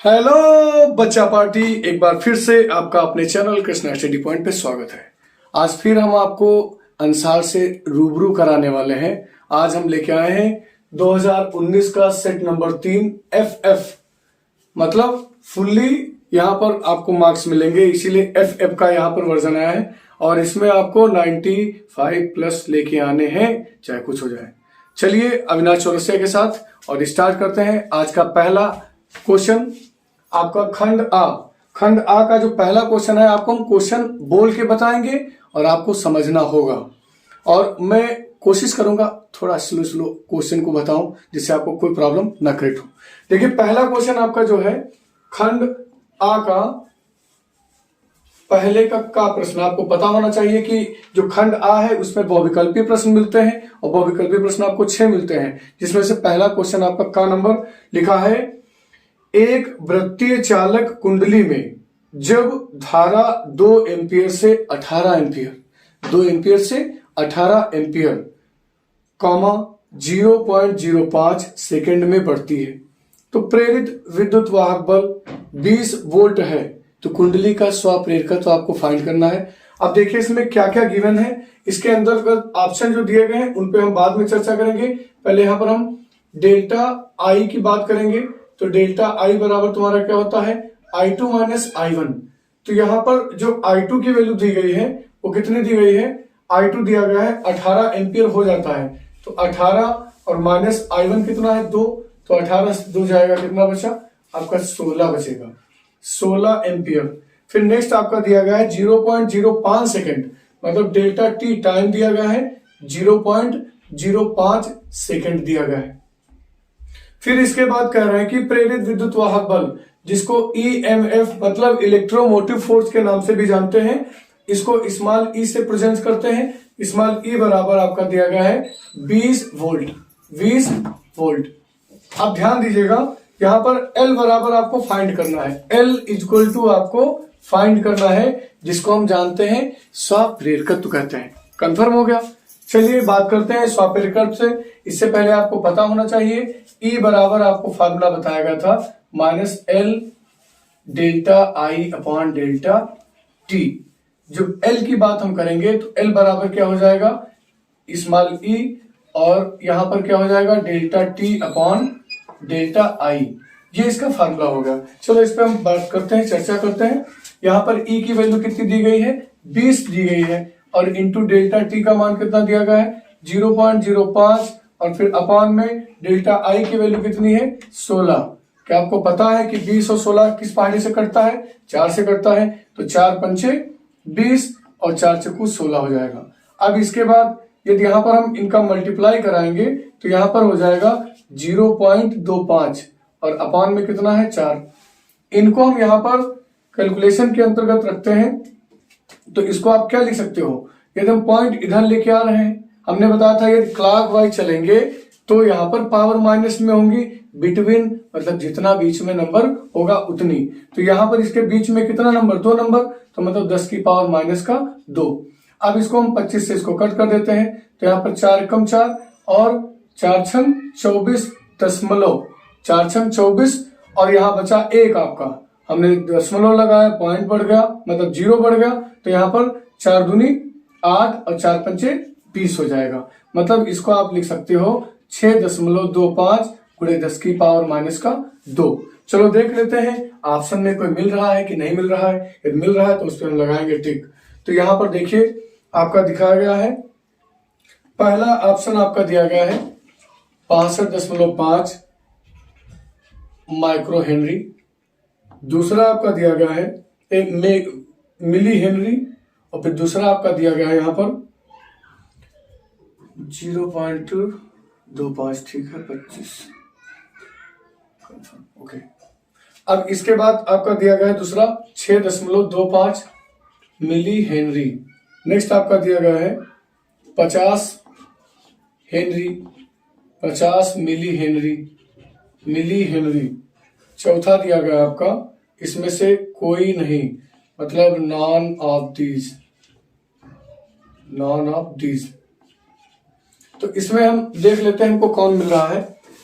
Hello बच्चा party, एक बार फिर से आपका अपने चैनल कृष्णा स्टडी पॉइंट पे स्वागत है। आज फिर हम आपको अंसार से रूबरू कराने वाले हैं। आज हम लेके आए हैं 2019 का सेट नंबर 3 FF, मतलब फुल्ली यहाँ पर आपको मार्क्स मिलेंगे, इसीलिए FF का यहाँ पर वर्जन आया है और इसमें आपको 95 प्लस लेके आने हैं, चाहे कुछ हो जाए। चलिए अविनाश चौरसिया के साथ और स्टार्ट करते हैं। आज का पहला क्वेश्चन आपका खंड आ का जो पहला क्वेश्चन है, आपको हम क्वेश्चन बोल के बताएंगे और आपको समझना होगा। और मैं कोशिश करूंगा थोड़ा स्लो क्वेश्चन को बताऊं, जिससे आपको कोई प्रॉब्लम ना क्रिएट हो। देखिए पहला क्वेश्चन आपका जो है खंड आ का पहले का प्रश्न आपको पता होना चाहिए कि जो खंड आ है उसमें बहुविकल्पीय प्रश्न मिलते हैं और बहुविकल्पीय प्रश्न आपको 6 मिलते हैं, जिसमें से पहला क्वेश्चन आपका का नंबर लिखा है, एक वृत्तीय चालक कुंडली में जब धारा 2 एम्पियर से 18 एम्पियर 2 एम्पियर से 18 एम्पियर कॉमा 0.05 सेकेंड में बढ़ती है तो प्रेरित विद्युत वाहक बल 20 वोल्ट है। तो कुंडली का स्वप्रेरकत्व आपको फाइंड करना है। अब देखिए इसमें क्या क्या गिवन है, इसके अंदर ऑप्शन जो दिए गए हैं उन पे हम बाद में चर्चा करेंगे। पहले यहां पर हम डेल्टा आई की बात करेंगे। तो डेल्टा आई बराबर तुम्हारा क्या होता है, I2 माइनस I1। तो यहां पर जो I2 की वैल्यू दी गई है वो कितनी दी गई है, I2 दिया गया है 18 एम्पियर हो जाता है। तो 18 और माइनस I1 कितना है 2, तो 18 से 2 जाएगा, कितना बचा आपका 16 बचेगा, 16 एम्पियर। फिर नेक्स्ट आपका दिया गया है 0.05 सेकेंड, मतलब डेल्टा टी टाइम दिया गया है 0.05 सेकेंड दिया गया है। फिर इसके बाद कह रहे हैं कि प्रेरित विद्युत वाहक बल, जिसको EMF मतलब इलेक्ट्रोमोटिव फोर्स के नाम से भी जानते हैं, इसको स्मॉल ई से प्रेजेंट करते हैं। स्मॉल ई बराबर आपका दिया गया है 20 वोल्ट 20 वोल्ट। आप ध्यान दीजिएगा यहां पर L बराबर आपको फाइंड करना है, L इक्वल टू आपको फाइंड करना है, जिसको हम जानते हैं स्वप्रेरकत्व कहते हैं। कंफर्म हो गया। चलिए बात करते हैं स्वप्रेरकत्व से। इससे पहले आपको पता होना चाहिए E बराबर आपको फार्मूला बताया गया था -L डेल्टा आई अपॉन डेल्टा टी। जब L की बात हम करेंगे तो L बराबर क्या हो जाएगा, स्मॉल ई, और यहां पर क्या हो जाएगा डेल्टा टी अपॉन डेल्टा आई। ये इसका फार्मूला होगा। चलो इस पे हम बात करते हैं, चर्चा करते हैं। यहां पर E की वैल्यू कितनी दी गई है, 20 दी गई है, और इंटू डेल्टा टी का मान कितना दिया गया है 0.05, और फिर अपॉन में डेल्टा आई की वैल्यू कितनी है 16। क्या आपको पता है कि 20 और 16 किस पहाड़ी से कटता है, 4 से कटता है। तो 4 पंचे 20 और 4 चक्कू 16 हो जाएगा। अब इसके बाद यदि यहां पर हम इनका मल्टीप्लाई कराएंगे तो यहां पर हो जाएगा 0.25 और अपॉन में कितना है 4। इनको हम यहां पर कैलकुलेशन के अंतर्गत रखते हैं तो इसको आप क्या लिख सकते हो, यदि हम पॉइंट इधर लेके आ रहे हैं, हमने बताया था यदि क्लॉकवाइज चलेंगे तो यहाँ पर पावर माइनस में होंगी, बिटवीन मतलब जितना बीच में नंबर होगा उतनी। तो यहाँ पर इसके बीच में कितना नंबर, 2 नंबर, तो मतलब 10 की पावर माइनस का 2। अब इसको हम 25 से इसको कट कर देते हैं तो यहाँ पर 4 कम 4 और 4 छंग 24 दशमलव 4 छंग 24, और यहाँ बचा 1 आपका, हमने दशमलव लगाया, पॉइंट बढ़ गया मतलब 0 बढ़ गया, तो यहाँ पर 4 दूनी 8 और 4 पंचे 20 हो जाएगा। मतलब इसको आप लिख सकते हो 6.25 गुणे 10 की पावर माइनस का 2। चलो देख लेते हैं ऑप्शन में कोई मिल रहा है कि नहीं मिल रहा है। यदि मिल रहा है तो उस पर हम लगाएंगे टिक। तो यहां पर देखिए आपका दिखाया गया है, पहला ऑप्शन आपका दिया गया है 65.5 माइक्रो हेनरी, दूसरा आपका दिया गया है 1 मिली हेनरी, और फिर दूसरा आपका दिया गया है यहाँ पर 0.25, ठीक है 25। ओके। अब इसके बाद आपका दिया गया है दूसरा 6.25 मिली हेनरी। नेक्स्ट आपका दिया गया है 50 हेनरी, 50 मिली हेनरी। चौथा दिया गया आपका इसमें से कोई नहीं, मतलब नॉन ऑफ दीज। तो इसमें हम देख लेते हैं हमको कौन मिल रहा है।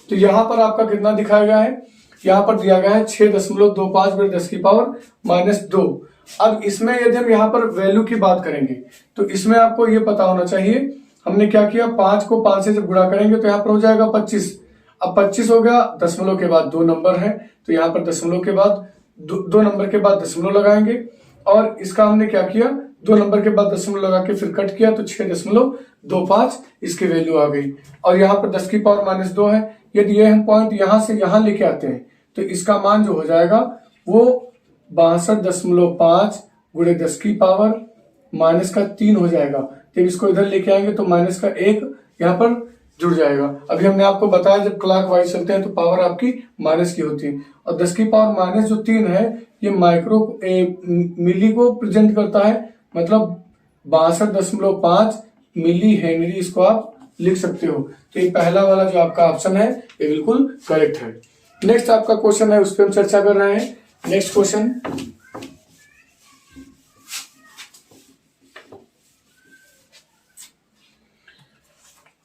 तो यहां पर आपका कितना दिखाया गया है, यहाँ पर दिया गया है 6.25×10⁻²। अब इसमें यदि हम यहाँ पर वैल्यू की बात करेंगे तो इसमें आपको ये पता होना चाहिए, हमने क्या किया, 5 को 5 से जब गुणा करेंगे तो यहाँ पर हो जाएगा 25। अब 25 हो गया, दशमलव के बाद 2 नंबर है तो यहाँ पर दशमलव के बाद 2 नंबर के बाद दशमलव लगाएंगे, और इसका हमने क्या किया, 2 नंबर के बाद दशमलव लगा के फिर कट किया तो 6.25 इसकी वैल्यू आ गई। और यहाँ पर 10⁻²है। यदि ये हम पॉइंट यहाँ से यहाँ लेके आते हैं तो इसका मान जो हो जाएगा वो 62.5 गुणे 10⁻³ हो जाएगा। जब इसको इधर लेके आएंगे तो -1 यहाँ पर जुड़ जाएगा। अभी हमने आपको बताया जब क्लॉक वाइज चलते हैं तो पावर आपकी माइनस की होती है, और 10⁻³ है ये मिली को प्रेजेंट करता है, मतलब 62.5 मिली हेनरी, इसको आप लिख सकते हो। तो ये पहला वाला जो आपका ऑप्शन है ये बिल्कुल करेक्ट है। नेक्स्ट आपका क्वेश्चन है, उस पर हम चर्चा कर रहे हैं। नेक्स्ट क्वेश्चन,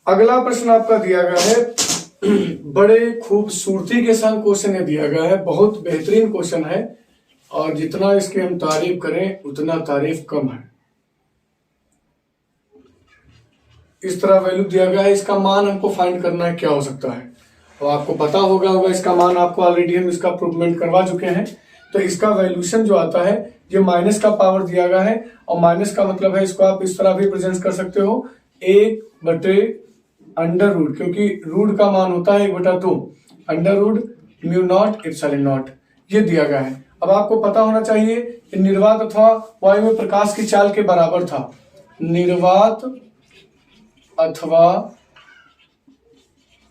अगला प्रश्न आपका दिया गया है, बड़े खूबसूरती के साथ क्वेश्चन है दिया गया है, बहुत बेहतरीन क्वेश्चन है, और जितना इसकी हम तारीफ करें उतना तारीफ कम है। इस तरह वैल्यू दिया गया है, इसका मान हमको फाइंड करना है क्या हो सकता है, और आपको पता होगा इसका मान, आपको ऑलरेडी हम इसका प्रूवमेंट करवा चुके हैं। तो इसका वैल्यूशन जो आता है, ये माइनस का पावर दिया गया है, और माइनस का मतलब है इसको आप इस तरह भी प्रेजेंट कर सकते हो, 1/√, क्योंकि रूट का मान होता है 1/2, √μ0ε0, ये दिया गया है। अब आपको पता होना चाहिए कि निर्वात अथवा वायु में प्रकाश की चाल के बराबर था। निर्वात अथवा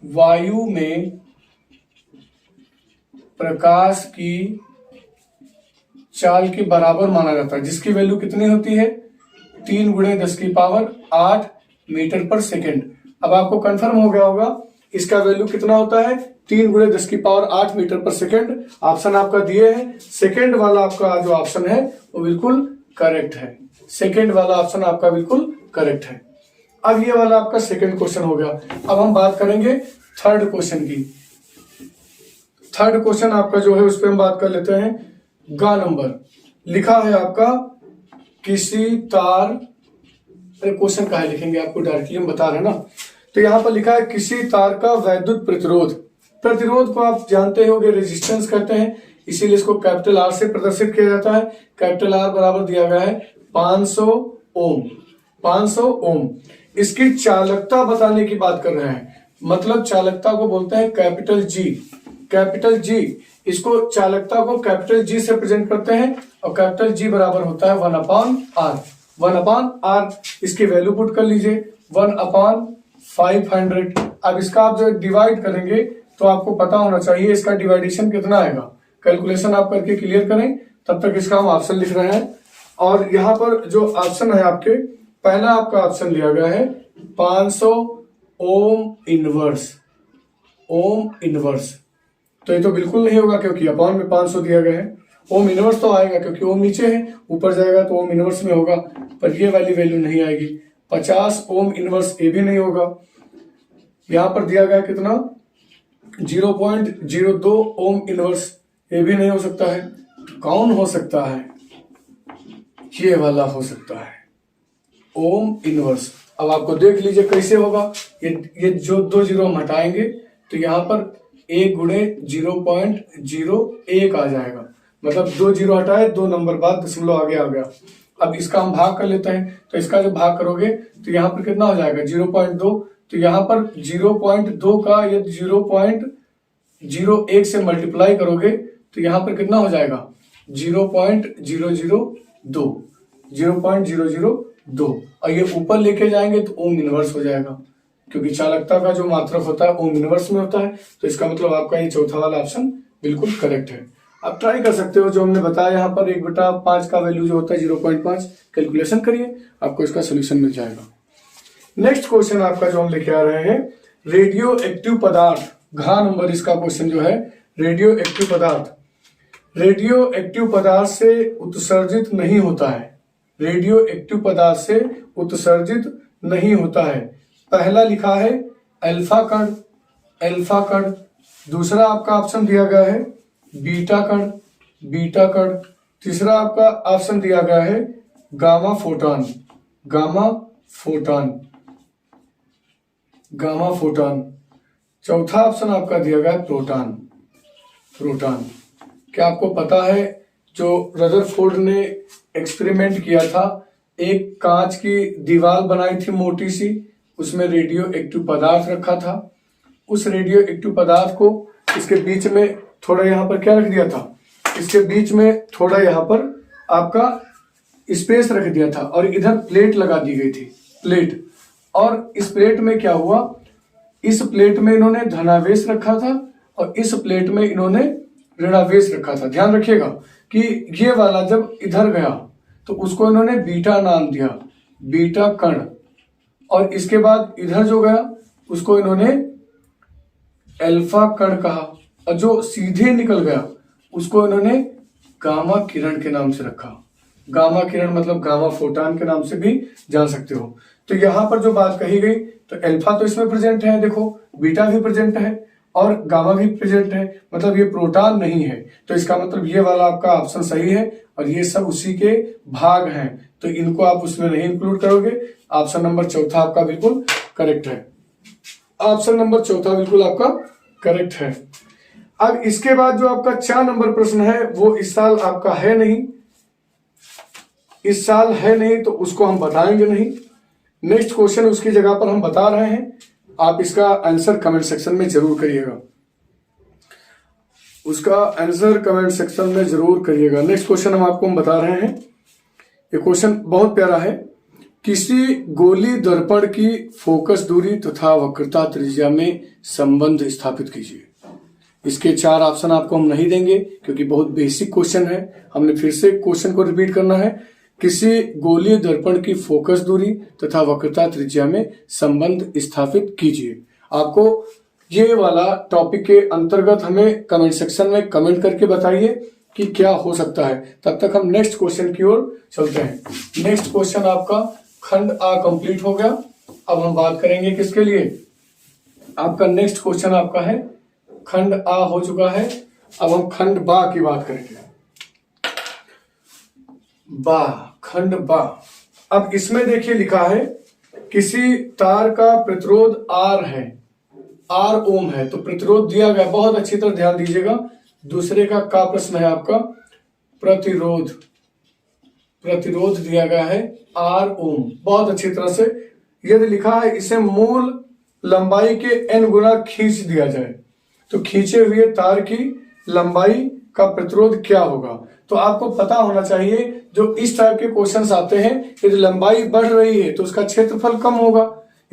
वायु में प्रकाश की चाल के बराबर माना जाता है, जिसकी वैल्यू कितनी होती है, 3 × 10⁸ मीटर पर सेकेंड। अब आपको कंफर्म हो गया होगा इसका वैल्यू कितना होता है, 3 × 10⁸ मीटर पर सेकेंड। ऑप्शन आपका दिए है, सेकेंड वाला आपका जो ऑप्शन है वो बिल्कुल करेक्ट है। सेकेंड वाला ऑप्शन आपका बिल्कुल करेक्ट है। अब ये वाला आपका सेकेंड क्वेश्चन हो गया। अब हम बात करेंगे थर्ड क्वेश्चन की। थर्ड क्वेश्चन आपका जो है उस पर हम बात कर लेते हैं। गा नंबर लिखा है आपका, किसी तार, क्वेश्चन कहाँ लिखेंगे आपको डायरेक्टली हम बता रहे हैं ना, तो यहाँ पर लिखा है किसी तार का वैद्युत प्रतिरोध। प्रतिरोध को आप जानते होंगे रेजिस्टेंस कहते हैं, इसीलिए इसको कैपिटल R से प्रदर्शित किया जाता है। कैपिटल R बराबर दिया गया है 500 ओम। 500 ओम। इसकी चालकता बताने की बात कर रहे हैं, मतलब चालकता को बोलते हैं कैपिटल G। कैपिटल G, इसको चालकता को कैपिटल G से प्रेजेंट करते हैं, और कैपिटल G बराबर होता है 1/R। 1/R, इसकी वैल्यू पुट कर लीजिए 1/500। अब इसका आप जो डिवाइड करेंगे तो आपको पता होना चाहिए इसका डिवाइडेशन कितना आएगा। कैलकुलेशन आप करके क्लियर करें, तब तक इसका हम ऑप्शन लिख रहे हैं। और यहाँ पर जो ऑप्शन है आपके, पहला आपका ऑप्शन लिया गया है 500 ओम इनवर्स। ओम इनवर्स तो ये तो बिल्कुल नहीं होगा, क्योंकि अपॉन में 500 दिया गया है। ओम इनवर्स तो आएगा क्योंकि ओम नीचे है, ऊपर जाएगा तो ओम इनवर्स में होगा, पर ये वाली वैल्यू नहीं आएगी। 50 ओम इनवर्स ये भी नहीं होगा। यहां पर दिया गया कितना, 0.02 ओम इनवर्स, ये भी नहीं हो सकता है। कौन हो सकता है, ये वाला हो सकता है ओम इनवर्स। अब आपको देख लीजिए कैसे होगा। ये जो 2 जीरो हम हटाएंगे तो यहाँ पर 1 × 0.01 आ जाएगा, मतलब 2 जीरो हटाए, 2 नंबर बाद दशमलव आगे आ गया। अब इसका हम भाग कर लेते हैं, तो इसका जब भाग करोगे तो यहाँ पर कितना हो जाएगा 0.2, तो यहाँ पर 0.2 का यदि 0.01 से मल्टीप्लाई करोगे तो यहाँ पर कितना हो जाएगा 0.002। 0.002, और ये ऊपर लेके जाएंगे तो ओम इनवर्स हो जाएगा, क्योंकि चालकता का जो मात्रक होता है ओम इनवर्स में होता है। तो इसका मतलब आपका ये चौथा वाला ऑप्शन बिल्कुल करेक्ट है। आप ट्राई कर सकते हो, जो हमने बताया यहाँ पर 1/5 का वैल्यू जो होता है 0.5, कैलकुलेशन करिए, आपको इसका सोल्यूशन मिल जाएगा। नेक्स्ट क्वेश्चन आपका जो हम लेके आ रहे हैं, रेडियो एक्टिव पदार्थ, घ नंबर इसका क्वेश्चन जो है, रेडियो एक्टिव पदार्थ। रेडियो एक्टिव पदार्थ से उत्सर्जित नहीं होता है। रेडियो एक्टिव पदार्थ से उत्सर्जित नहीं होता है। पहला लिखा है अल्फा कण, अल्फा कण, दूसरा आपका ऑप्शन दिया गया है बीटा कण, बीटा कण। तीसरा आपका ऑप्शन दिया गया है gamma photon, gamma photon, gamma photon. चौथा ऑप्शन आपका दिया गया है प्रोटॉन, प्रोटॉन। क्या आपको पता है जो रदरफोर्ड ने एक्सपेरिमेंट किया था, एक कांच की दीवार बनाई थी मोटी सी, उसमें रेडियो एक्टिव पदार्थ रखा था। उस रेडियो एक्टिव पदार्थ को इसके बीच में थोड़ा यहाँ पर क्या रख दिया था, इसके बीच में थोड़ा यहाँ पर आपका स्पेस रख दिया था और इधर प्लेट लगा दी गई थी, प्लेट। और इस प्लेट में क्या हुआ, इस प्लेट में इन्होंने धनावेश रखा था और इस प्लेट में इन्होंने ऋणावेश रखा था। ध्यान रखिएगा कि ये वाला जब इधर गया तो उसको इन्होंने बीटा नाम दिया, बीटा कण। और इसके बाद इधर जो गया उसको इन्होंने अल्फा कण कहा, और जो सीधे निकल गया उसको इन्होंने गामा किरण के नाम से रखा। गामा किरण मतलब गामा फोटॉन के नाम से भी जान सकते हो। तो यहां पर जो बात कही गई, तो अल्फा तो इसमें प्रेजेंट है, देखो बीटा भी प्रेजेंट है और गामा भी प्रेजेंट है, मतलब ये प्रोटॉन नहीं है। तो इसका मतलब ये वाला आपका ऑप्शन सही है और ये सब उसी के भाग हैं, तो इनको आप उसमें नहीं इंक्लूड करोगे। ऑप्शन नंबर चौथा आपका बिल्कुल करेक्ट है, ऑप्शन नंबर चौथा बिल्कुल आपका करेक्ट है। अब इसके बाद जो आपका 4 नंबर प्रश्न है वो इस साल आपका है नहीं, इस साल है नहीं, तो उसको हम बताएंगे नहीं। नेक्स्ट क्वेश्चन उसकी जगह पर हम बता रहे हैं, आप इसका आंसर कमेंट सेक्शन में जरूर करिएगा, उसका आंसर कमेंट सेक्शन में जरूर करिएगा। नेक्स्ट क्वेश्चन हम आपको बता रहे हैं, ये क्वेश्चन बहुत प्यारा है। किसी गोली दर्पण की फोकस दूरी तथा वक्रता त्रिज्या में संबंध स्थापित कीजिए। इसके 4 ऑप्शन आपको हम नहीं देंगे क्योंकि बहुत बेसिक क्वेश्चन है, हमने फिर से क्वेश्चन को रिपीट करना है। किसी गोलीय दर्पण की फोकस दूरी तथा वक्रता त्रिज्या में संबंध स्थापित कीजिए। आपको ये वाला टॉपिक के अंतर्गत हमें कमेंट सेक्शन में कमेंट करके बताइए कि क्या हो सकता है। तब तक हम नेक्स्ट क्वेश्चन की ओर चलते हैं। नेक्स्ट क्वेश्चन आपका खंड आ कंप्लीट हो गया। अब हम बात करेंगे किसके लिए, आपका नेक्स्ट क्वेश्चन आपका है खंड आ हो चुका है, अब हम खंड बा की बात करेंगे। बा, खंड बा। अब इसमें देखिए लिखा है किसी तार का प्रतिरोध R है, R ओम है, तो प्रतिरोध दिया गया, बहुत अच्छी तरह ध्यान दीजिएगा। दूसरे का प्रश्न है आपका प्रतिरोध, प्रतिरोध दिया गया है R ओम, बहुत अच्छी तरह से। यदि लिखा है इसे मूल लंबाई के n गुना खींच दिया जाए, तो खींचे हुए तार की लंबाई का प्रतिरोध क्या होगा। तो आपको पता होना चाहिए जो इस टाइप के क्वेश्चंस आते हैं, यदि लंबाई बढ़ रही है तो उसका क्षेत्रफल कम होगा,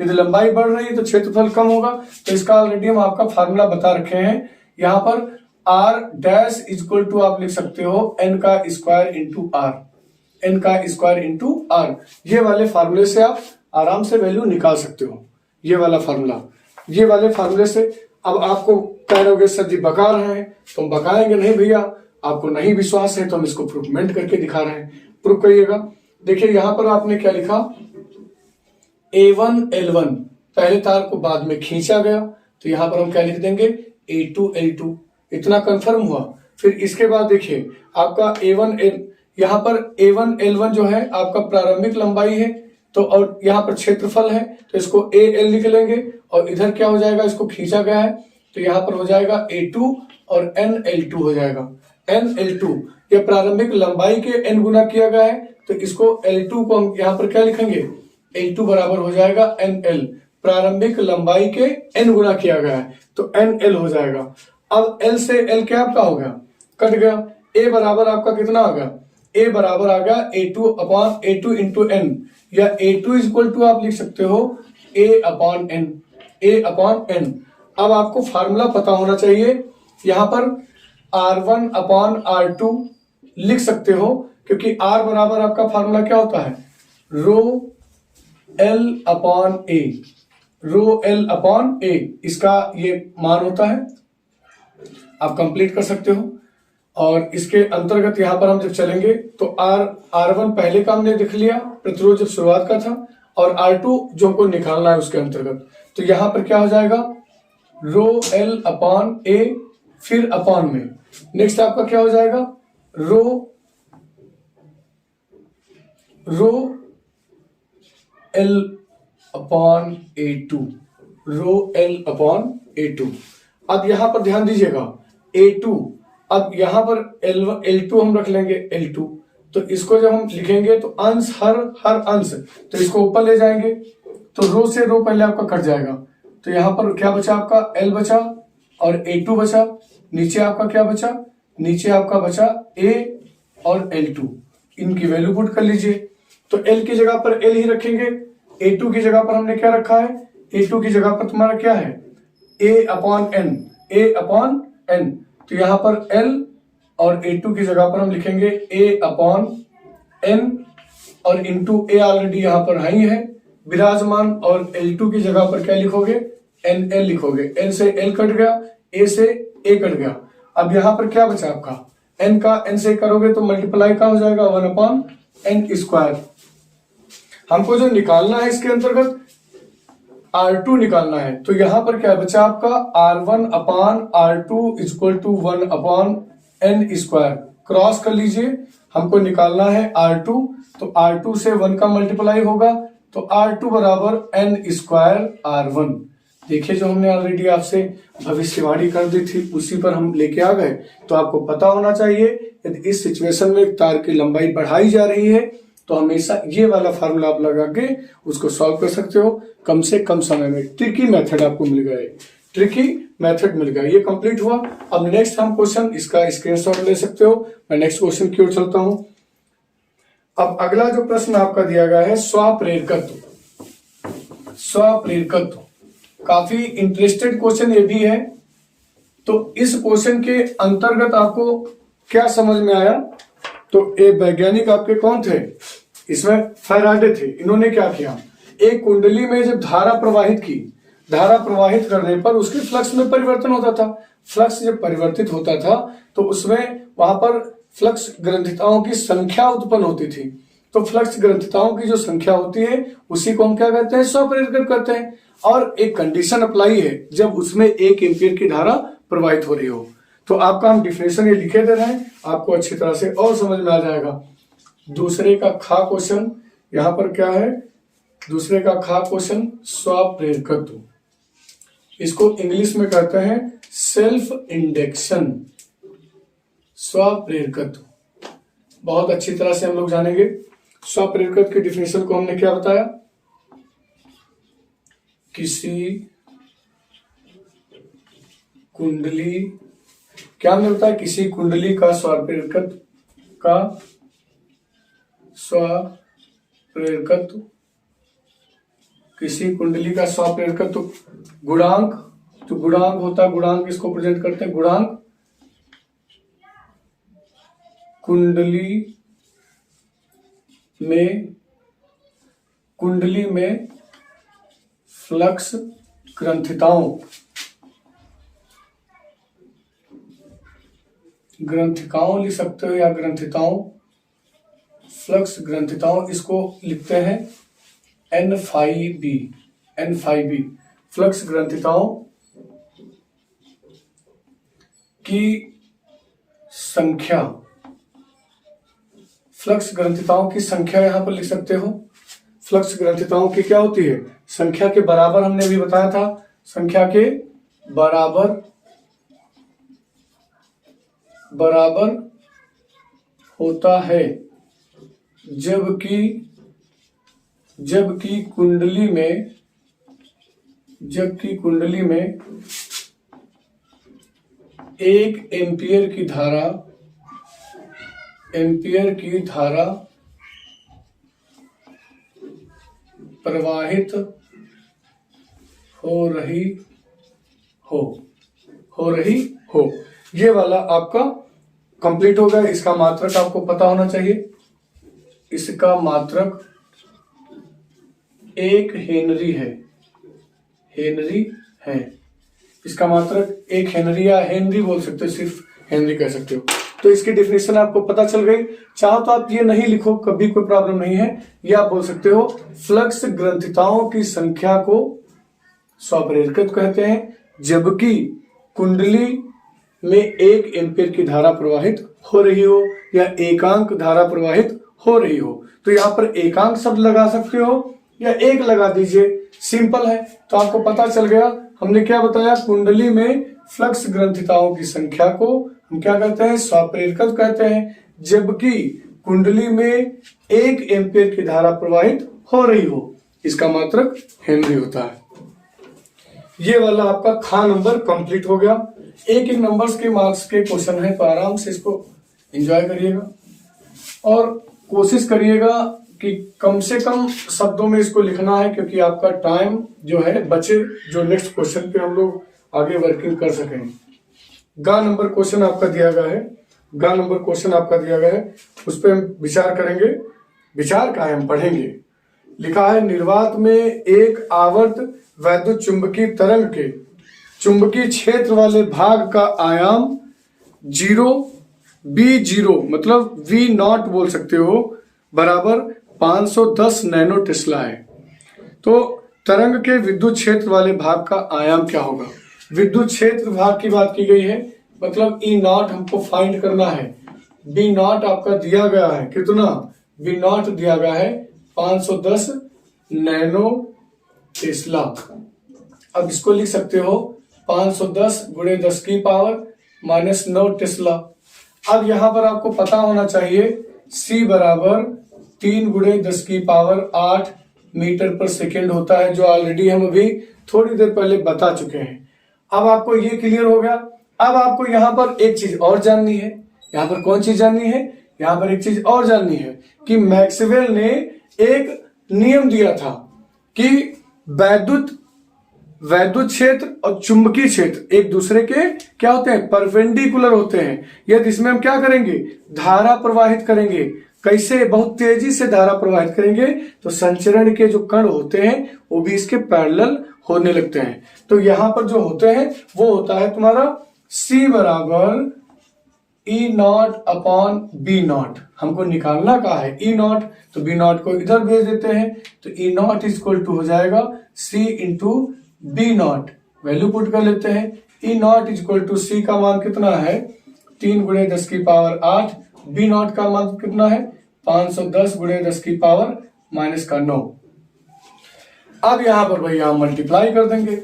यदि लंबाई बढ़ रही है तो क्षेत्रफल कम होगा। तो इसका ऑलरेडी हम आपका फार्मूला बता रखे हैं। यहाँ पर r डैश इक्वल टू आप लिख सकते हो n का स्क्वायर इंटू r, n का स्क्वायर इंटू r। ये वाले फार्मूले से आप आराम से वैल्यू निकाल सकते हो, ये वाला फार्मूला, ये वाले फार्मूले से। अब आपको कह रहे सर जी बका रहे हैं, तो हम बकाएंगे नहीं भैया, आपको नहीं विश्वास है तो हम इसको प्रूफमेंट करके दिखा रहे हैं, प्रूफ करिएगा। देखिए यहां पर आपने क्या लिखा, A1 L1 पहले तार को बाद में खींचा गया, तो यहां पर हम क्या लिख देंगे A2 L2, इतना कंफर्म हुआ। फिर इसके बाद देखिए आपका A1 L, यहां पर A1 L1 जो है आपका प्रारंभिक लंबाई है, तो और यहाँ पर क्षेत्रफल है, तो इसको AL लिख लेंगे और इधर क्या हो जाएगा, इसको खींचा गया है तो यहाँ पर हो जाएगा A2 और NL2 हो जाएगा, NL2। ये प्रारंभिक लंबाई के n गुना किया गया है, तो इसको L2 को हम यहाँ पर क्या लिखेंगे, L2 बराबर हो जाएगा NL, प्रारंभिक लंबाई के n गुना किया गया है तो NL हो जाएगा। अब L से L क्या आपका हो गया, कट गया। A बराबर आपका कितना आ गया, A बराबर आ गया A2 upon A2 into N, या A2 इक्वल टू आप लिख सकते हो A upon N, A upon N। अब आपको फार्मूला पता होना चाहिए, यहाँ पर R1 अपॉन R2 लिख सकते हो, क्योंकि R बराबर आपका फार्मूला क्या होता है, rho L upon A, rho L upon A, इसका ये मान होता है, आप कंप्लीट कर सकते हो। और इसके अंतर्गत यहां पर हम जब चलेंगे तो R1 पहले का हमने देख लिया, प्रतिरोध जब शुरुआत का था, और R2 जो हमको निकालना है उसके अंतर्गत, तो यहां पर क्या हो जाएगा रो एल अपॉन ए, फिर अपॉन में नेक्स्ट आपका क्या हो जाएगा, rho L upon A two, rho L upon A two. अब यहां पर ध्यान दीजिएगा A2, अब यहां पर L2 हम रख लेंगे L2, तो इसको जब हम लिखेंगे तो अंश हर अंश, तो इसको ऊपर ले जाएंगे तो रो से रो पहले आपका कट जाएगा, तो यहां पर क्या बचा आपका L बचा और A2 बचा, नीचे आपका क्या बचा, नीचे आपका बचा A और L2, इनकी वैल्यू पुट कर लीजिए। तो L की जगह पर L ही रखेंगे, A2 की जगह पर हमने क्या रखा है, A2 की जगह पर तुम्हारा क्या है A अपॉन n, तो यहां पर L और A2 की जगह पर हम लिखेंगे A अपॉन n और इंटू A ऑलरेडी यहां पर हाई है विराजमान, और L2 की जगह पर क्या लिखोगे, NL लिखोगे, L से L कट गया, A से A कट गया। अब यहां पर क्या बचा आपका, n का n से करोगे तो मल्टीप्लाई का हो जाएगा 1 अपॉन n स्क्वायर। हमको जो निकालना है इसके अंतर्गत R2 निकालना है, तो यहां पर क्या बचा आपका R1 upon R2 equal to 1 upon n square, cross कर लीजिए, हमको निकालना है R2, तो R2 से 1 का मल्टीप्लाई होगा तो R2 बराबर n स्क्वायर R1। देखिए जो हमने ऑलरेडी आपसे भविष्यवाणी कर दी थी उसी पर हम लेके आ गए। तो आपको पता होना चाहिए यदि इस सिचुएशन में तार की लंबाई बढ़ाई जा रही है तो हमेशा ये वाला फार्मूला आप लगा के उसको सॉल्व कर सकते हो कम से कम समय में। ट्रिकी मेथड आपको मिल गया है, ट्रिकी मेथड मिल गया, ये कंप्लीट हुआ। अब नेक्स्ट हम क्वेश्चन इसका स्क्रीनशॉट ले सकते हो, मैं नेक्स्ट क्वेश्चन की ओर चलता हूं। अब अगला जो प्रश्न आपका दिया गया है स्वप्रेरकत्व, स्वप्रेरकत्व काफी इंटरेस्टेड क्वेश्चन ये भी है। तो इस क्वेश्चन के अंतर्गत आपको क्या समझ में आया, तो ये वैज्ञानिक आपके कौन थे, इसमें फैराडे थे। इन्होंने क्या किया, एक कुंडली में जब धारा प्रवाहित की, धारा प्रवाहित करने पर उसके फ्लक्स में परिवर्तन होता था, फ्लक्स जब परिवर्तित होता था तो उसमें वहां पर फ्लक्स ग्रंथिताओं की संख्या उत्पन्न होती थी। तो फ्लक्स ग्रंथिताओं की जो संख्या होती है उसी को हम क्या कहते हैं, स्वप्रेरकत्व कहते हैं। और एक कंडीशन अप्लाई है जब उसमें 1 एम्पीयर की धारा प्रवाहित हो रही हो। तो आपका हम डिफिनेशन ये लिखे दे रहे हैं, आपको अच्छी तरह से और समझ में आ जाएगा। दूसरे का खा क्वेश्चन यहां पर क्या है, दूसरे का खा क्वेश्चन स्वप्रेरकत्व, इसको इंग्लिश में कहते हैं सेल्फ इंडक्शन, स्वप्रेरकत्व। बहुत अच्छी तरह से हम लोग जानेंगे। स्वप्रेरकत्व की डिफिनेशन को हमने क्या बताया, किसी कुंडली, क्या हमने बताया, किसी कुंडली का स्वप्रेरकत्व किसी कुंडली का स्वप्रेरकत्व गुणांक, तो गुणांक होता है, गुणांक इसको प्रेजेंट करते हैं, गुणांक कुंडली में फ्लक्स ग्रंथिकाओं लिख सकते हो या ग्रंथिताओं, फ्लक्स ग्रंथिताओं, इसको लिखते हैं N5B, फ्लक्स ग्रंथिताओं की संख्या, फ्लक्स ग्रंथिताओं की संख्या यहां पर लिख सकते हो। फ्लक्स ग्रंथिताओं की क्या होती है, संख्या के बराबर, हमने अभी बताया था, संख्या के बराबर होता है जबकि कुंडली में 1 एम्पियर की धारा प्रवाहित हो रही हो। ये वाला आपका कंप्लीट हो गया। इसका मात्रक आपको पता होना चाहिए, इसका मात्रक 1 हेनरी है, इसका मात्रक 1 हेनरी या हेनरी बोल सकते हो, सिर्फ हेनरी कह सकते हो। तो इसकी डेफिनेशन आपको पता चल गई। चाहो तो आप ये नहीं लिखो, कभी कोई प्रॉब्लम नहीं है, ये आप बोल सकते हो फ्लक्स ग्रंथिताओं की संख्या को स्वप्रेरकत्व कहते हैं, जबकि कुंडली में 1 एम्पीयर की धारा प्रवाहित हो रही हो या एकांक धारा प्रवाहित हो रही हो। तो यहाँ पर एकांक शब्द लगा सकते हो या एक लगा दीजिए, सिंपल है। तो आपको पता चल गया, हमने क्या बताया, कुंडली में फ्लक्स ग्रंथिताओं की संख्या को हम क्या कहते हैं, स्वप्रेरकत्व कहते हैं, जबकि कुंडली में 1 एम्पीयर की धारा प्रवाहित हो रही हो, इसका मात्रक हेनरी होता है। ये वाला आपका खा नंबर कंप्लीट हो गया। एक एक नंबर्स के मार्क्स के क्वेश्चन है, तो आराम से इसको एंजॉय करिएगा और कोशिश करिएगा कि कम से कम शब्दों में इसको लिखना है, क्योंकि आपका टाइम जो है बचे, जो नेक्स्ट क्वेश्चन पे हम लोग आगे वर्किंग कर सकें। गा नंबर क्वेश्चन आपका दिया गया है, गा नंबर क्वेश्चन आपका दिया गया है, उस पर हम विचार करेंगे। विचार का है, हम पढ़ेंगे। लिखा है, निर्वात में एक आवर्त वैद्युत चुंबकीय तरंग के चुंबकीय क्षेत्र वाले भाग का आयाम 0 B0 मतलब V0 बोल सकते हो, बराबर 510 नैनो टेस्ला है। तो तरंग के विद्युत क्षेत्र वाले भाग का आयाम क्या होगा? विद्युत क्षेत्र भाग की बात की गई है, मतलब E0 हमको फाइंड करना है। B0 आपका दिया गया है, कितना? B0 दिया गया है 510 नैनो टेस्ला। अब इसको लिख सकते हो 510 गुणे 10 की पावर माइनस 9 टेस्ला। अब यहां पर आपको पता होना चाहिए C बराबर 3 गुणे 10 की पावर 8 मीटर पर सेकेंड होता है, जो ऑलरेडी हम अभी थोड़ी देर पहले बता चुके हैं। अब आपको ये क्लियर हो गया। अब आपको यहाँ पर एक चीज और जाननी है। यहाँ पर कौन चीज जाननी है? यहाँ पर एक चीज और जाननी है कि मैक्सवेल ने एक नियम दिया था कि वैद्युत क्षेत्र और चुंबकीय क्षेत्र एक दूसरे के क्या होते हैं? परपेंडिकुलर होते हैं। यदि इसमें हम क्या करेंगे? धारा प्रवाहित करेंगे। कैसे? बहुत तेजी से धारा प्रवाहित करेंगे तो संचरण के जो कण होते हैं वो भी इसके पैरेलल होने लगते हैं। तो यहां पर जो होते हैं वो होता है तुम्हारा C बराबर E0 अपॉन B0। हमको निकालना का है E0, तो B0 को इधर भेज देते हैं, तो E0 इक्वल टू हो जाएगा C into B0। Value put कर लेते हैं। E0 इक्वल टू C का मान कितना है? 3 गुणे 10 की पावर 8। B0 का मान कितना है? 510 गुणे 10 की पावर माइनस का 9। अब यहां पर भैया हम मल्टीप्लाई कर देंगे।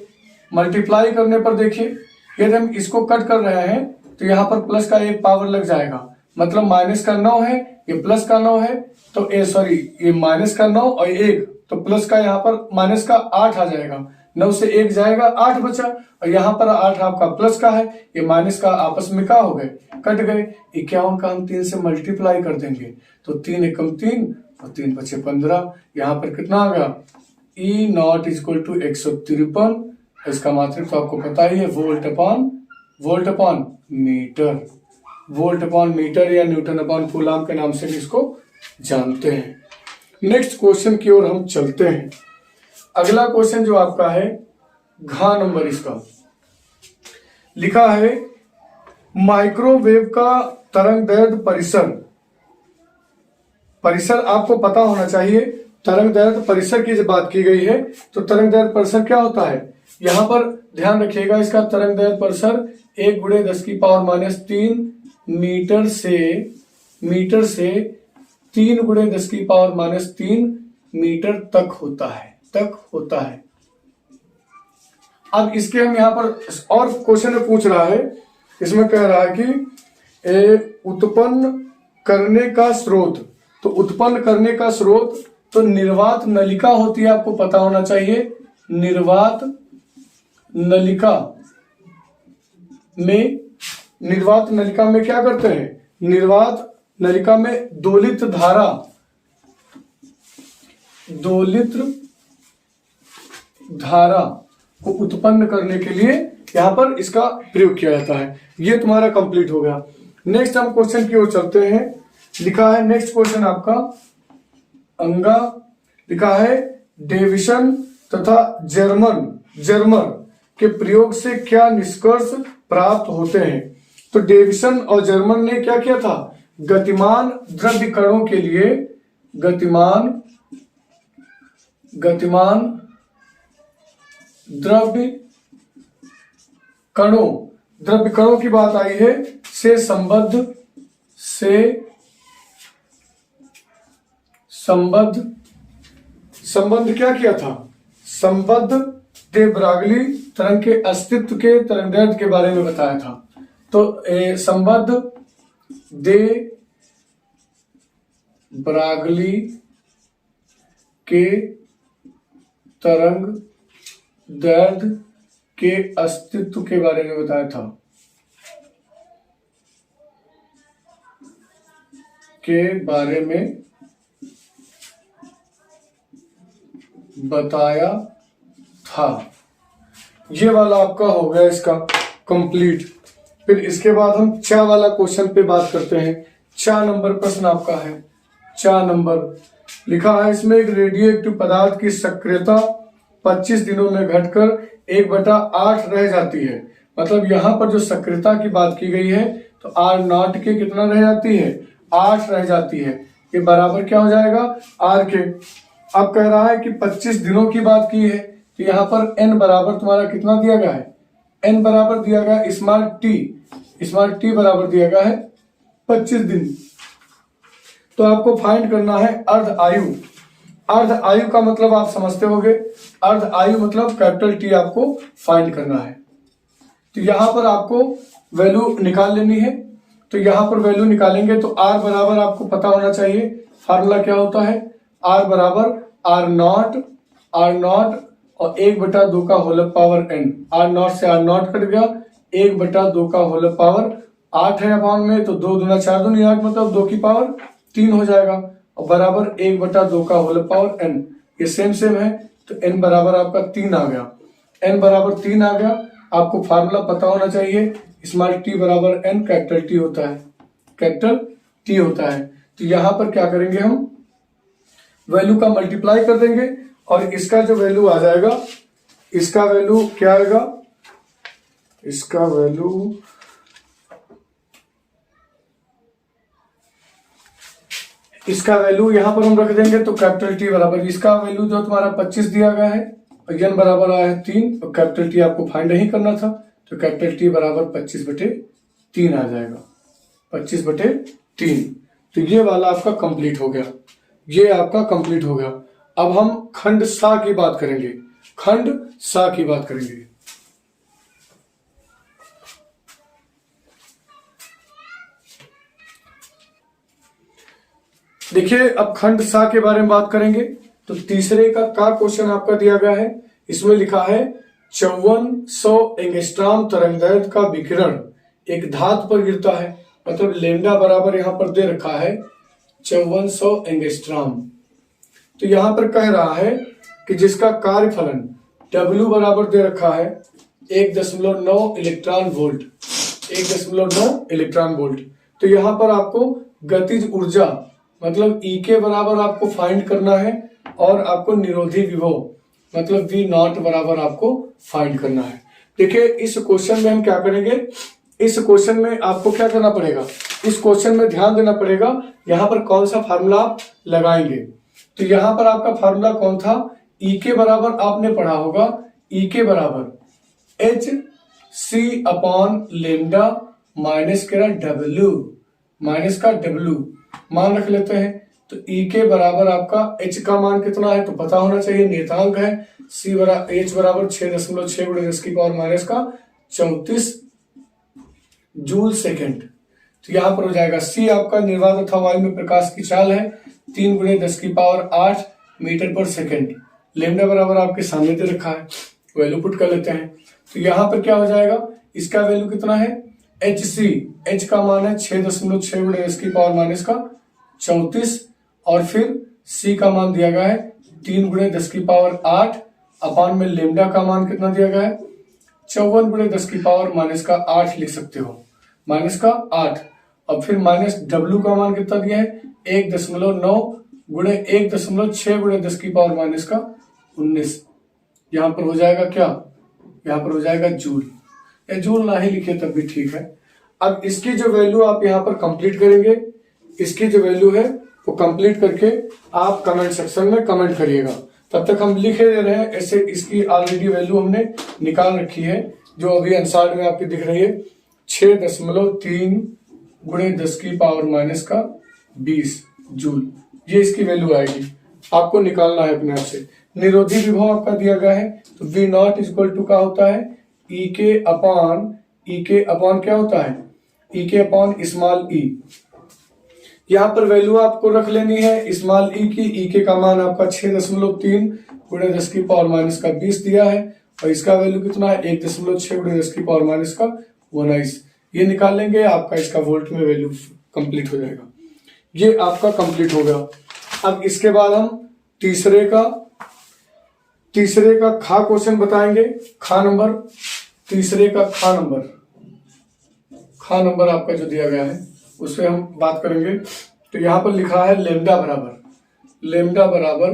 मल्टीप्लाई करने पर देखिए, यदि हम इसको कट कर रहे हैं तो यहाँ पर प्लस का 1 पावर लग जाएगा, मतलब माइनस का 9 है, ये प्लस का 9 है, तो ये माइनस का 9 और 1, तो प्लस का यहाँ पर माइनस का 8 आ जाएगा। 9 से 1 जाएगा, 8 बचा, और यहाँ पर 8 आपका प्लस का है, ये माइनस का आपस में क्या हो गए? कट गए। 51 का हम 3 से मल्टीप्लाई कर देंगे, तो 3 एकम 3 और 3 बचे 15। यहाँ पर कितना आ गया? E0 equal to 153। इसका मात्रक तो आपको पता ही है, volt upon metre. Volt upon metre या न्यूटन अपॉन कूलम के नाम से भी इसको जानते हैं। नेक्स्ट क्वेश्चन की ओर हम चलते हैं। अगला क्वेश्चन जो आपका है, घ नंबर इसका लिखा है, माइक्रोवेव का तरंगदैर्घ्य परिसर आपको पता होना चाहिए। तरंगदैर्घ्य परिसर की जब बात की गई है तो तरंगदैर्घ्य परिसर क्या होता है? यहां पर ध्यान रखिएगा, इसका तरंगदैर्घ्य परिसर 1 गुणे 10 की पावर माइनस 3 मीटर से 3 गुणे 10 की पावर माइनस 3 मीटर तक होता है। अब इसके हम यहाँ पर और क्वेश्चन में पूछ रहा है, इसमें कह रहा है कि उत्पन्न करने का स्रोत, तो उत्पन्न करने का स्रोत तो निर्वात नलिका होती है, आपको पता होना चाहिए। निर्वात नलिका में क्या करते हैं? निर्वात नलिका में दोलित्र धारा को उत्पन्न करने के लिए यहां पर इसका प्रयोग किया जाता है। ये तुम्हारा कंप्लीट हो गया। नेक्स्ट हम क्वेश्चन की ओर चलते हैं। लिखा है नेक्स्ट क्वेश्चन आपका अंगा, लिखा है डेविसन तथा जर्मर के प्रयोग से क्या निष्कर्ष प्राप्त होते हैं? तो डेविसन और जर्मर ने क्या किया था? गतिमान द्रव्य कणों के लिए गतिमान द्रव्य कणों, द्रव्य कणों की बात आई है, से संबद्ध क्या किया था? संबद्ध दे ब्रागली तरंग के अस्तित्व के तरंगदैर्घ्य के बारे में बताया था। तो संबद्ध दे ब्रागली के तरंगदैर्घ्य के अस्तित्व के बारे में बताया था, के बारे में बताया था। ये वाला आपका हो गया इसका कंप्लीट। फिर इसके बाद हम 4 वाला क्वेश्चन पे बात करते हैं। 4 नंबर प्रश्न आपका है। 4 नंबर लिखा है इसमें, एक रेडियो एक्टिव पदार्थ की सक्रियता 25 दिनों में घटकर 1/8 रह जाती है। मतलब यहाँ पर जो सक्रियता की बात की गई है तो R0 के कितना रह जाती है? 8 रह जाती है। ये बराबर क्या हो जाएगा? R के। अब कह रहा है कि 25 दिनों की बात की है, तो यहाँ पर n बराबर तुम्हारा कितना दिया गया है? n बराबर दिया गया स्मॉल t बराबर दिया गया है 25 दिन। तो आपको फाइंड करना है अर्ध आयु। अर्ध आयु का मतलब आप समझते होंगे, अर्ध आयु मतलब कैपिटल T आपको फाइंड करना है। तो यहां पर आपको वैल्यू निकाल लेनी है। तो यहां पर वैल्यू निकालेंगे तो R बराबर आपको पता होना चाहिए, फार्मूला क्या होता है? R बराबर R0 और 1/2 का होल पावर n। R0 से R0 कट गया, 1/2 का होल पावर 8 है अपान में, तो 2 दूना 4 दूनी 8 मतलब 2 की पावर 3 हो जाएगा, और बराबर 1/2 का होल पावर n। ये सेम है, तो n बराबर आपका 3 आ गया। n बराबर 3 आ गया। आपको फार्मूला पता होना चाहिए, स्मॉल t बराबर n, कैपिटल T होता है, कैपिटल T होता है। तो यहां पर क्या करेंगे, हम वैल्यू का मल्टीप्लाई कर देंगे और इसका जो वैल्यू आ जाएगा, इसका वैल्यू क्या आएगा? इसका वैल्यू यहां पर हम रख देंगे, तो कैपिटल T बराबर इसका वैल्यू जो तुम्हारा 25 दिया गया है, और n बराबर आया है 3, और कैपिटल T आपको फाइंड नहीं करना था, तो कैपिटल T बराबर 25/3 आ जाएगा, 25/3। तो ये वाला आपका कंप्लीट हो गया, ये आपका कंप्लीट हो गया। अब हम खंड सा की बात करेंगे, खंड सा की बात करेंगे। देखिए, अब खंड सा के बारे में बात करेंगे। तो तीसरे का क्वेश्चन आपका दिया गया है। इसमें लिखा है 5400 एंगस्ट्रॉम तरंगदैर्घ्य का विकिरण एक धातु पर गिरता है। मतलब लेमडा बराबर यहां पर दे रखा है 5400 एंगस्ट्रॉम। तो यहां पर कह रहा है कि जिसका कार्यफलन W बराबर दे रखा है 1.9 इलेक्ट्रॉन वोल्ट, 1.9 इलेक्ट्रॉन वोल्ट। तो यहां पर आपको गतिज ऊर्जा मतलब E के बराबर आपको फाइंड करना है, और आपको निरोधी विभव मतलब V0 बराबर आपको फाइंड करना है। देखिए, इस क्वेश्चन में हम क्या करेंगे, इस क्वेश्चन में आपको क्या करना पड़ेगा, इस क्वेश्चन में ध्यान देना पड़ेगा यहां पर कौन सा फार्मूला आप लगाएंगे। तो यहां पर आपका फार्मूला कौन था? E के बराबर आपने पढ़ा होगा, E के बराबर HC अपॉन लेमडा माइनस का W, माइनस का W मान रख लेते हैं। तो E के बराबर आपका H का मान कितना है तो पता होना चाहिए, नियतांक है। H बराबर 6.6 × 10⁻⁴ जूल सेकेंड। तो यहां पर हो जाएगा C आपका निर्वात तथा वायु में प्रकाश की चाल है 3 × 10⁸ मीटर पर सेकेंड। लेमडा बराबर आपके सामने दे रखा है, वैल्यू पुट कर लेते हैं। तो यहां पर क्या हो जाएगा, इसका वैल्यू कितना है HC, H का मान है 6.6 × 10⁻⁴ और फिर C का मान दिया गया है 3 × 10⁸ अपान में लेमडा का मान कितना दिया गया है 54 × 10⁻⁸ लिख सकते हो, -8। और फिर माइनस W का मान कितना दिया है 1.9 × 1.6 × 10⁻⁻19। यहां पर हो जाएगा क्या, यहां पर हो जाएगा जूल, या जूल ना ही लिखे तब भी ठीक है। अब इसकी जो वैल्यू आप यहां पर कंप्लीट करेंगे, इसकी जो वैल्यू है वो कंप्लीट करके आप कमेंट सेक्शन में कमेंट करिएगा। तब तक हम लिखे दे रहे हैं, ऐसे इसकी ऑलरेडी वैल्यू हमने निकाल रखी है। जो अभी आंसर में आपकी दिख रही है 6.3 गुणे 10 की पावर माइनस का 20 जूल, ये इसकी वैल्यू आएगी। आपको निकालना है अपने आप से। निरोधी विभव आपका दिया गया है, तो V नॉट इक्वल टू का होता है E के अपॉन क्या होता है, E के अपॉन स्मॉल e। यहाँ पर वैल्यू आपको रख लेनी है स्मॉल e की। E के का मान आपका 6.3 गुणे 10 की पावर माइनस का 20 दिया है, और इसका वैल्यू कितना है 1.6 गुणे 10 की पावर माइनस का 19। ये निकाल लेंगे, आपका इसका वोल्ट में वैल्यू कंप्लीट हो जाएगा। ये आपका कंप्लीट हो गया। अब इसके बाद हम तीसरे का खा क्वेश्चन बताएंगे। तीसरे का खा नंबर आपका जो दिया गया है उससे हम बात करेंगे। तो यहाँ पर लिखा है लेमडा बराबर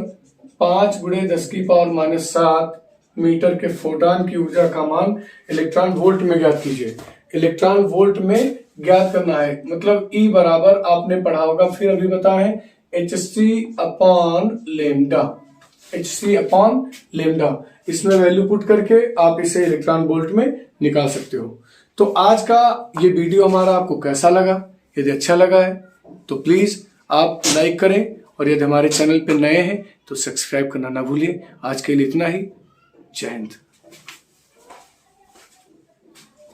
5 गुणे 10 की पावर माइनस 7 मीटर के फोटॉन की ऊर्जा का मान इलेक्ट्रॉन वोल्ट में ज्ञात कीजिए। इलेक्ट्रॉन वोल्ट में ज्ञात करना है, मतलब E बराबर आपने पढ़ा होगा, फिर अभी बताएं hc अपॉन लेमडा। इसमें वैल्यू पुट करके आप इसे इलेक्ट्रॉन वोल्ट में निकाल सकते हो। तो आज का ये वीडियो हमारा आपको कैसा लगा? यदि अच्छा लगा है तो प्लीज आप लाइक करें, और यदि हमारे चैनल पर नए हैं तो सब्सक्राइब करना ना भूलिए। आज के लिए इतना ही। जय हिंद।